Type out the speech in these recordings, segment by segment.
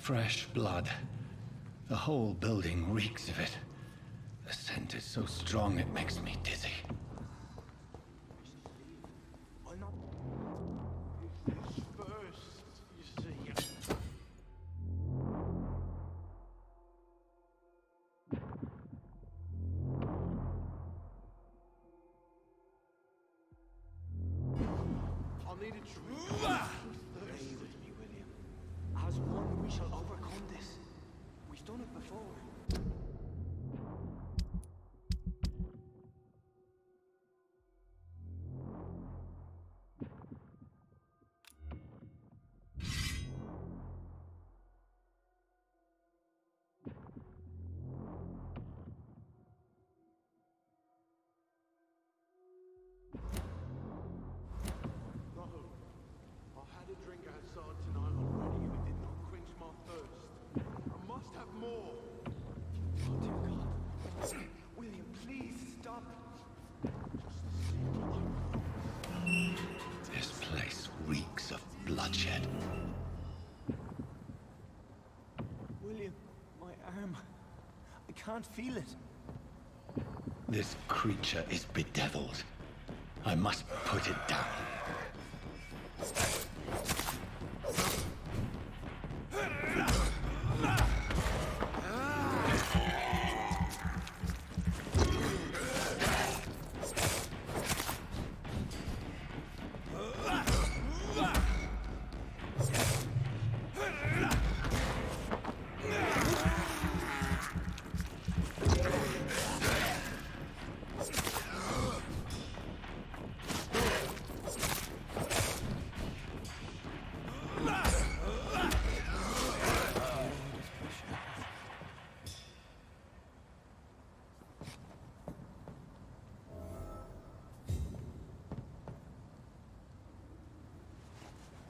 Fresh blood. The whole building reeks of it. The scent is so strong it makes me dizzy. I'll need a drink. Stay with me, William. As one, we shall overcome this. We've done it before. Outside tonight already, and it did not quench my thirst. I must have more. Oh dear God. William, please stop. This place reeks of bloodshed. William, my arm. I can't feel it. This creature is bedeviled. I must put it down.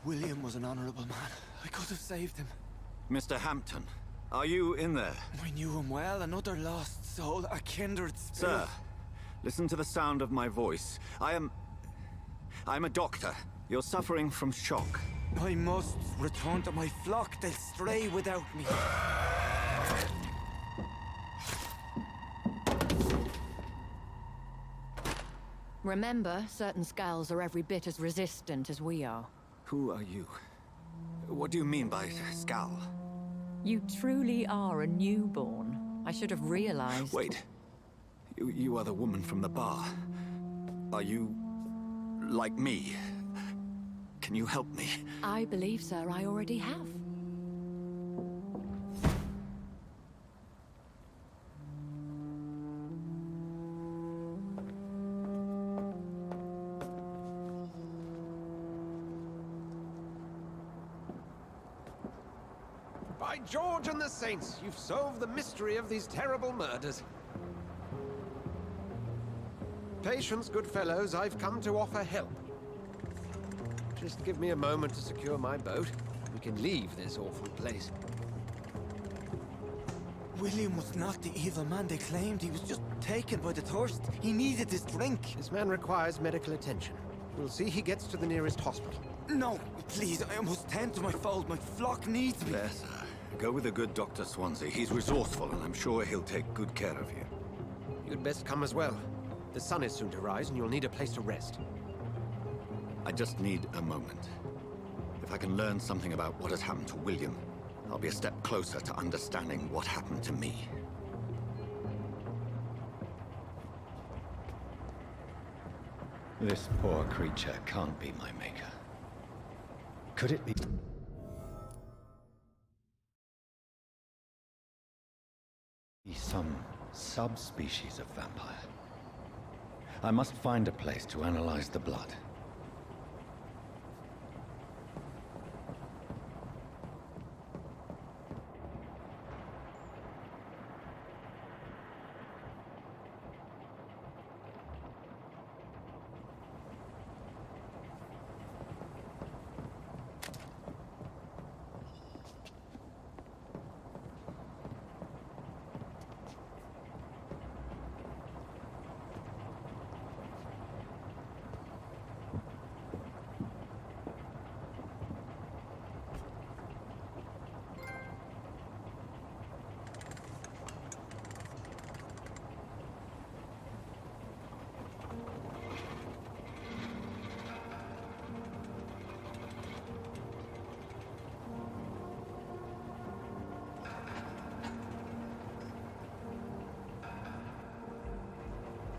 William was an honorable man. I could have saved him. Mr. Hampton, are you in there? I knew him well, another lost soul, a kindred spirit. Sir, listen to the sound of my voice. I'm a doctor. You're suffering from shock. I must return to my flock. They'll stray without me. Remember, certain skulls are every bit as resistant as we are. Who are you? What do you mean by Skal? You truly are a newborn. I should have realized. Wait. You are the woman from the bar. Are you... like me? Can you help me? I believe, sir, I already have. By George and the Saints, you've solved the mystery of these terrible murders. Patience, good fellows, I've come to offer help. Just give me a moment to secure my boat. We can leave this awful place. William was not the evil man they claimed. He was just taken by the thirst. He needed this drink. This man requires medical attention. We'll see he gets to the nearest hospital. No, please, I must tend to my fold. My flock needs me. There, sir. Go with the good Dr. Swansea. He's resourceful, and I'm sure he'll take good care of you. You'd best come as well. The sun is soon to rise, and you'll need a place to rest. I just need a moment. If I can learn something about what has happened to William, I'll be a step closer to understanding what happened to me. This poor creature can't be my maker. Could it be? Some subspecies of vampire. I must find a place to analyze the blood.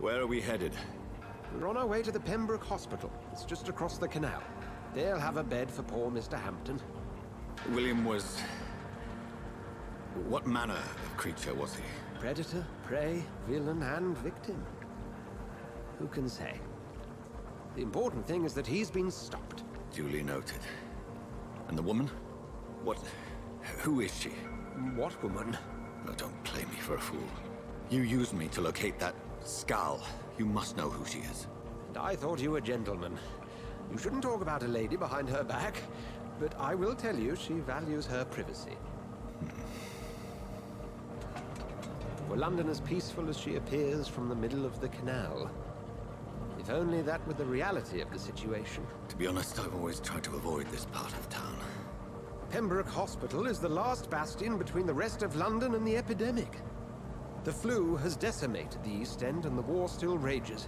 Where are we headed? We're on our way to the Pembroke Hospital. It's just across the canal. They'll have a bed for poor Mr. Hampton. William was... What manner of creature was he? Predator, prey, villain, and victim. Who can say? The important thing is that he's been stopped. Duly noted. And the woman? What... Who is she? What woman? Oh, don't play me for a fool. You used me to locate that skull. You must know who she is. And I thought you a gentleman. You shouldn't talk about a lady behind her back, but I will tell you she values her privacy. Were London as peaceful as she appears from the middle of the canal? If only that were the reality of the situation. To be honest, I've always tried to avoid this part of town. Pembroke Hospital is the last bastion between the rest of London and the epidemic. The flu has decimated the East End and the war still rages.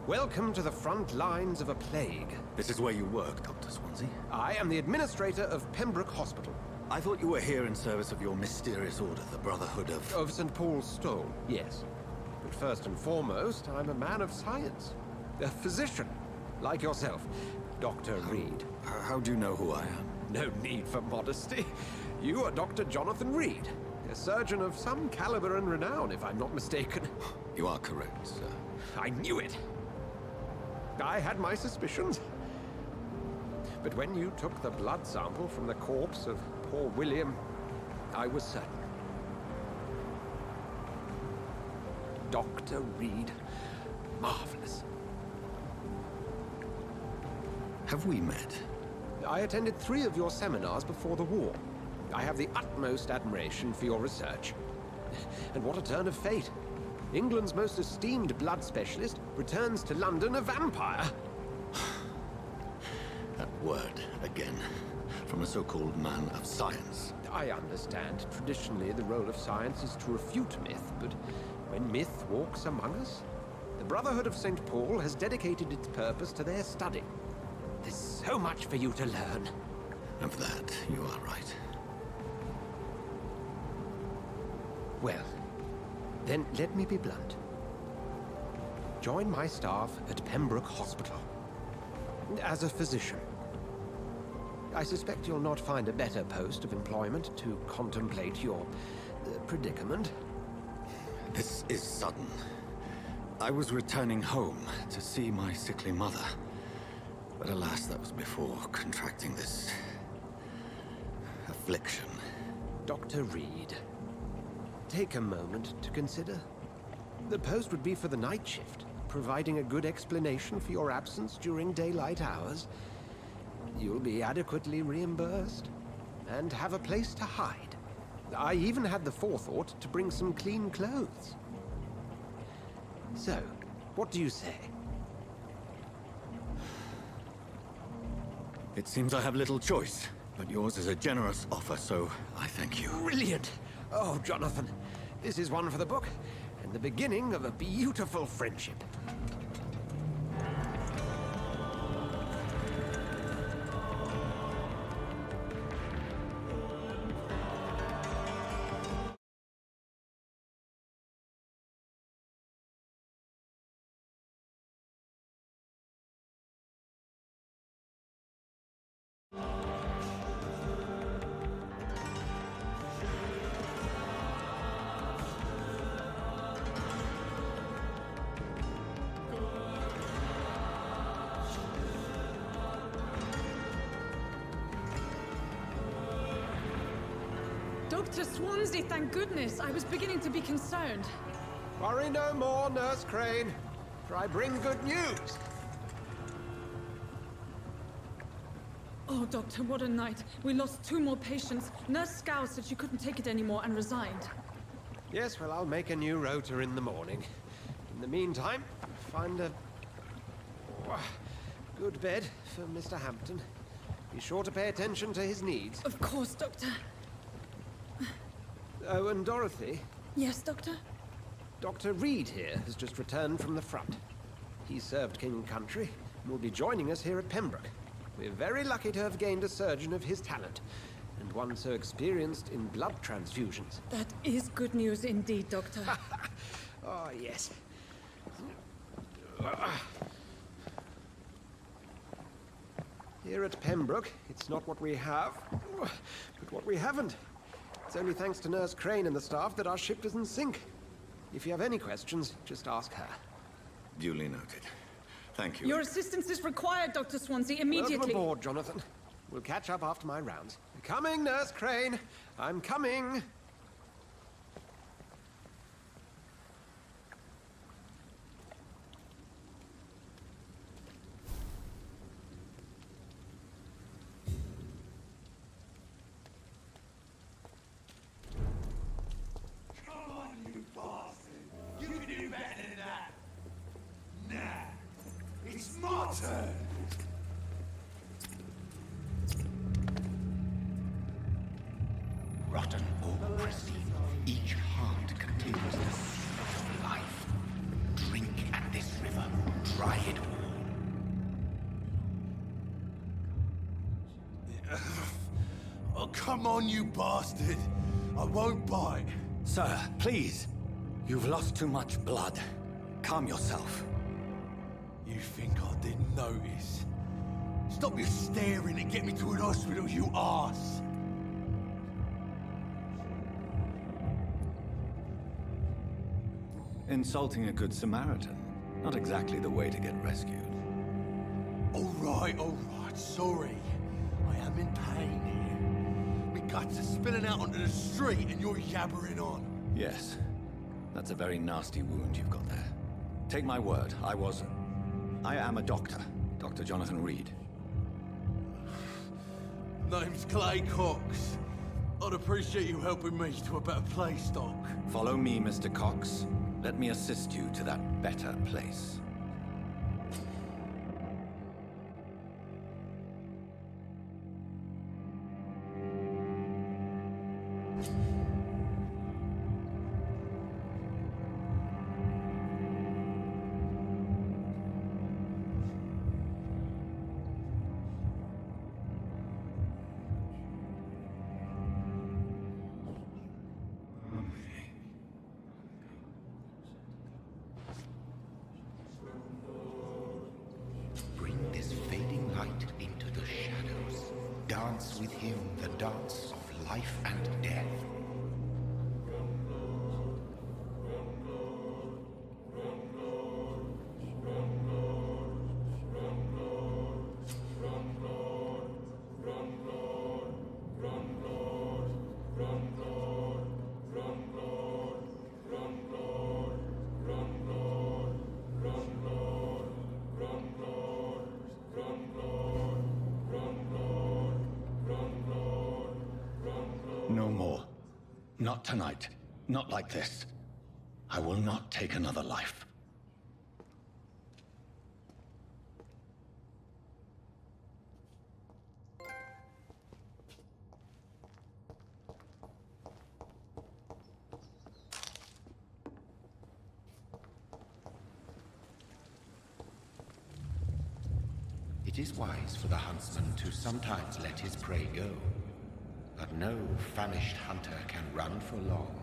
Welcome to the front lines of a plague. This is where you work, Dr. Swansea? I am the administrator of Pembroke Hospital. I thought you were here in service of your mysterious order, the Brotherhood of... Of St. Paul's Stone, yes. But first and foremost, I'm a man of science. A physician, like yourself, Dr. Reed. How do you know who I am? No need for modesty. You are Dr. Jonathan Reed, a surgeon of some caliber and renown, if I'm not mistaken. You are correct, sir. I knew it. I had my suspicions. But when you took the blood sample from the corpse of poor William, I was certain. Dr. Reed. Marvelous. Have we met? I attended 3 of your seminars before the war. I have the utmost admiration for your research. And what a turn of fate. England's most esteemed blood specialist returns to London a vampire. That word, again. From a so-called man of science. I understand. Traditionally, the role of science is to refute myth, but when myth walks among us, the Brotherhood of St. Paul has dedicated its purpose to their study. There's so much for you to learn. Of that, you are right. Well, then let me be blunt. Join my staff at Pembroke Hospital. As a physician. I suspect you'll not find a better post of employment to contemplate your predicament. This is sudden. I was returning home to see my sickly mother. But alas, that was before contracting this... affliction. Dr. Reed, take a moment to consider. The post would be for the night shift, providing a good explanation for your absence during daylight hours. You'll be adequately reimbursed, and have a place to hide. I even had the forethought to bring some clean clothes. So, what do you say? It seems I have little choice, but yours is a generous offer, so I thank you. Brilliant! Oh, Jonathan, this is one for the book, and the beginning of a beautiful friendship. Dr. Swansea, thank goodness. I was beginning to be concerned. Worry no more, Nurse Crane, for I bring good news. Oh, Doctor, what a night. We lost 2 more patients. Nurse Scow said she couldn't take it anymore and resigned. Yes, well, I'll make a new rota in the morning. In the meantime, find a good bed for Mr. Hampton. Be sure to pay attention to his needs. Of course, Doctor. Oh, and Dorothy, Yes, Doctor? Dr. Reed here has just returned from the front. He served King and Country and will be joining us here at Pembroke. We're very lucky to have gained a surgeon of his talent, and one so experienced in blood transfusions. That is good news indeed, Doctor. Oh, yes. Here at Pembroke, it's not what we have, but what we haven't. It's only thanks to Nurse Crane and the staff that our ship doesn't sink. If you have any questions, just ask her. Duly noted. Thank you. Your assistance is required, Dr. Swansea, immediately. Welcome aboard, Jonathan. We'll catch up after my rounds. Coming, Nurse Crane. I'm coming. Come on, you bastard! You can do better than that! Nah, it's my turn! Rotten or pristine, each heart contains the seed of life. Drink at this river, try it all. Oh, come on, you bastard! I won't bite. Sir, please. You've lost too much blood. Calm yourself. You think I didn't notice? Stop your staring and get me to an hospital, you arse! Insulting a good Samaritan. Not exactly the way to get rescued. All right, sorry. I am in pain here. My guts are spilling out onto the street and you're yabbering on. Yes. That's a very nasty wound you've got there. Take my word, I am a doctor. Dr. Jonathan Reed. Name's Clay Cox. I'd appreciate you helping me to a better place, Doc. Follow me, Mr. Cox. Let me assist you to that better place. Bring this fading light into the shadows. Dance with him the dance of life and death. No more. Not tonight. Not like this. I will not take another life. It is wise for the huntsman to sometimes let his prey go. But no famished hunter can run for long.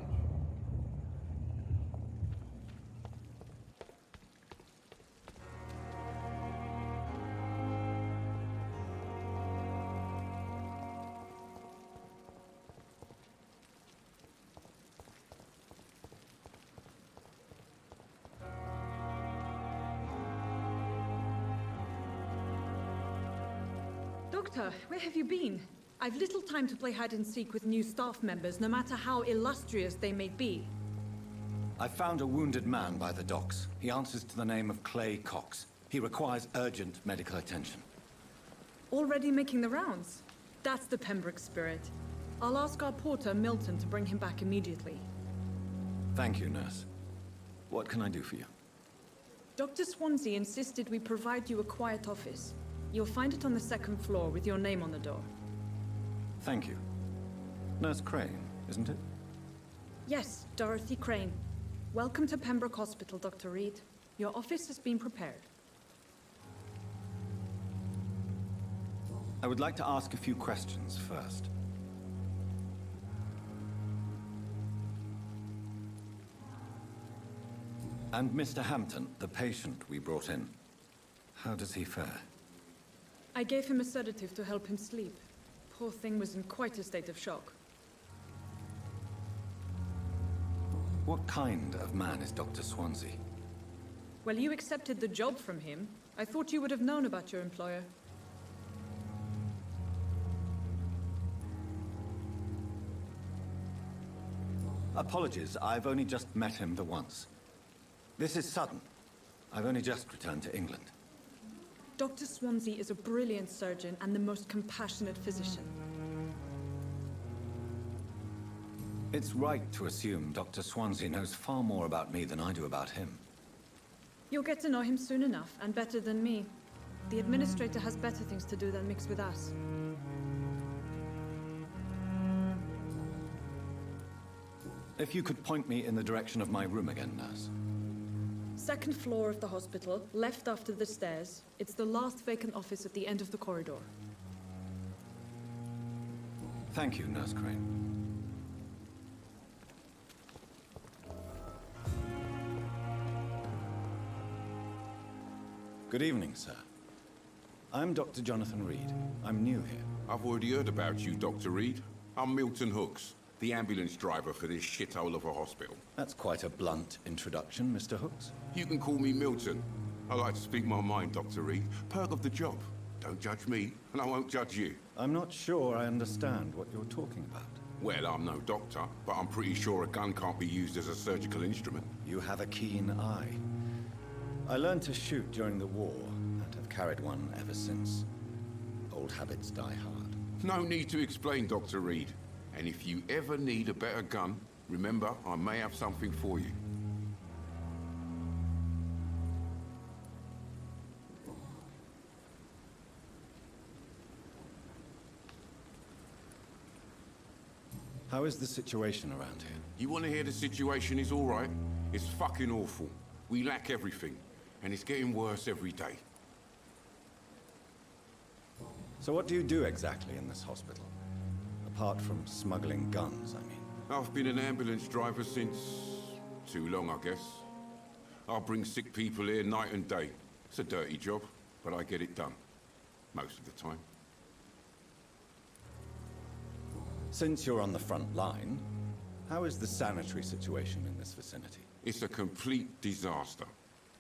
Doctor, where have you been? I've little time to play hide and seek with new staff members, no matter how illustrious they may be. I found a wounded man by the docks. He answers to the name of Clay Cox. He requires urgent medical attention. Already making the rounds? That's the Pembroke spirit. I'll ask our porter, Milton, to bring him back immediately. Thank you, nurse. What can I do for you? Dr. Swansea insisted we provide you a quiet office. You'll find it on the second floor with your name on the door. Thank you. Nurse Crane, isn't it? Yes, Dorothy Crane. Welcome to Pembroke Hospital, Dr. Reed. Your office has been prepared. I would like to ask a few questions first. And Mr. Hampton, the patient we brought in, how does he fare? I gave him a sedative to help him sleep. Poor thing was in quite a state of shock. What kind of man is Dr. Swansea? Well, you accepted the job from him. I thought you would have known about your employer. Apologies, I've only just met him the once. This is sudden. I've only just returned to England. Dr. Swansea is a brilliant surgeon and the most compassionate physician. It's right to assume Dr. Swansea knows far more about me than I do about him. You'll get to know him soon enough, and better than me. The administrator has better things to do than mix with us. If you could point me in the direction of my room again, nurse. Second floor of the hospital, left after the stairs. It's the last vacant office at the end of the corridor. Thank you, Nurse Crane. Good evening, sir. I'm Dr. Jonathan Reed. I'm new here. I've already heard about you, Dr. Reed. I'm Milton Hooks, the ambulance driver for this shithole of a hospital. That's quite a blunt introduction, Mr. Hooks. You can call me Milton. I like to speak my mind, Dr. Reed. Perk of the job. Don't judge me, and I won't judge you. I'm not sure I understand what you're talking about. Well, I'm no doctor, but I'm pretty sure a gun can't be used as a surgical instrument. You have a keen eye. I learned to shoot during the war, and have carried one ever since. Old habits die hard. No need to explain, Dr. Reed. And if you ever need a better gun, remember, I may have something for you. How is the situation around here? You want to hear the situation is all right? It's fucking awful. We lack everything, and it's getting worse every day. So what do you do exactly in this hospital? Apart from smuggling guns, I mean. I've been an ambulance driver since... too long, I guess. I bring sick people here night and day. It's a dirty job, but I get it done. Most of the time. Since you're on the front line, how is the sanitary situation in this vicinity? It's a complete disaster.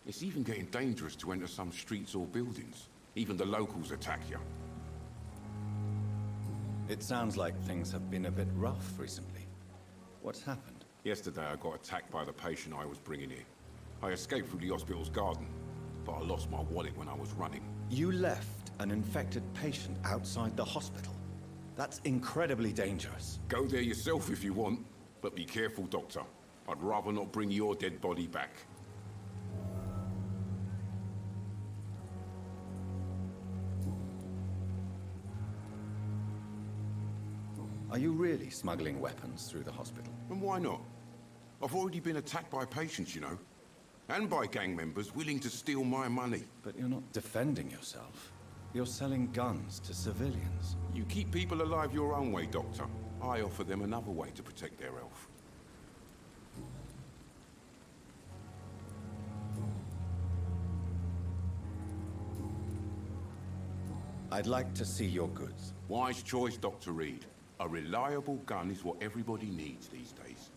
It's even getting dangerous to enter some streets or buildings. Even the locals attack you. It sounds like things have been a bit rough recently. What's happened? Yesterday I got attacked by the patient I was bringing here. I escaped through the hospital's garden, but I lost my wallet when I was running. You left an infected patient outside the hospital? That's incredibly dangerous. Go there yourself if you want, but be careful, Doctor. I'd rather not bring your dead body back. Are you really smuggling weapons through the hospital? And why not? I've already been attacked by patients, you know. And by gang members willing to steal my money. But you're not defending yourself. You're selling guns to civilians. You keep people alive your own way, Doctor. I offer them another way to protect their health. I'd like to see your goods. Wise choice, Dr. Reed. A reliable gun is what everybody needs these days.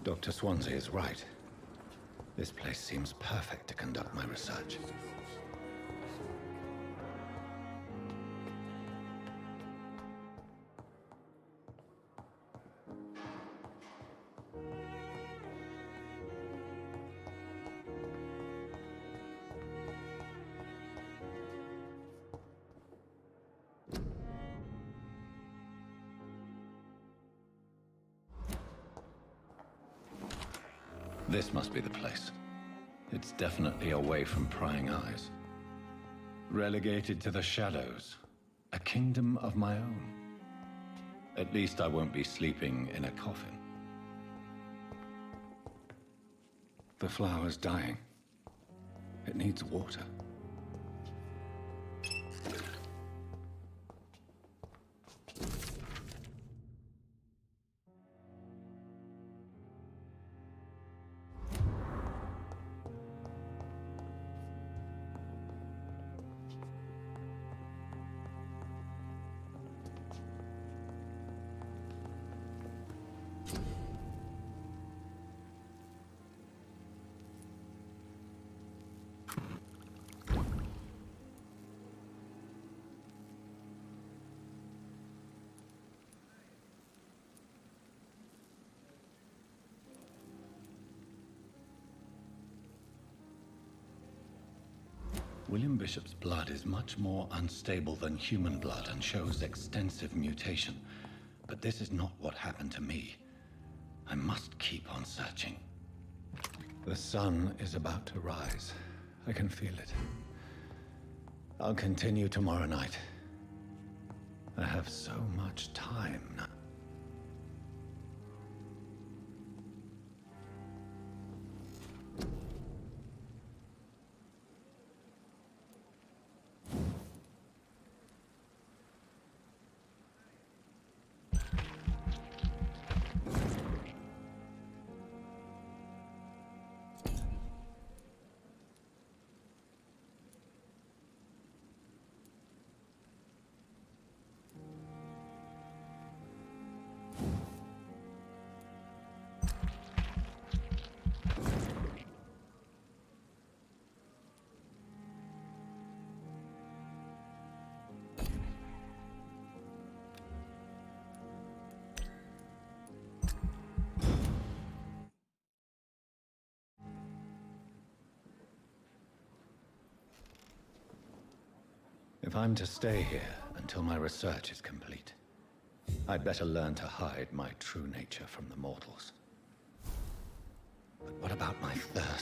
Dr. Swansea is right. This place seems perfect to conduct my research. This must be the place. It's definitely away from prying eyes. Relegated to the shadows. A kingdom of my own. At least I won't be sleeping in a coffin. The flower's dying. It needs water. William Bishop's blood is much more unstable than human blood and shows extensive mutation. But this is not what happened to me. I must keep on searching. The sun is about to rise. I can feel it. I'll continue tomorrow night. I have so much time now. If I'm to stay here until my research is complete, I'd better learn to hide my true nature from the mortals. But what about my third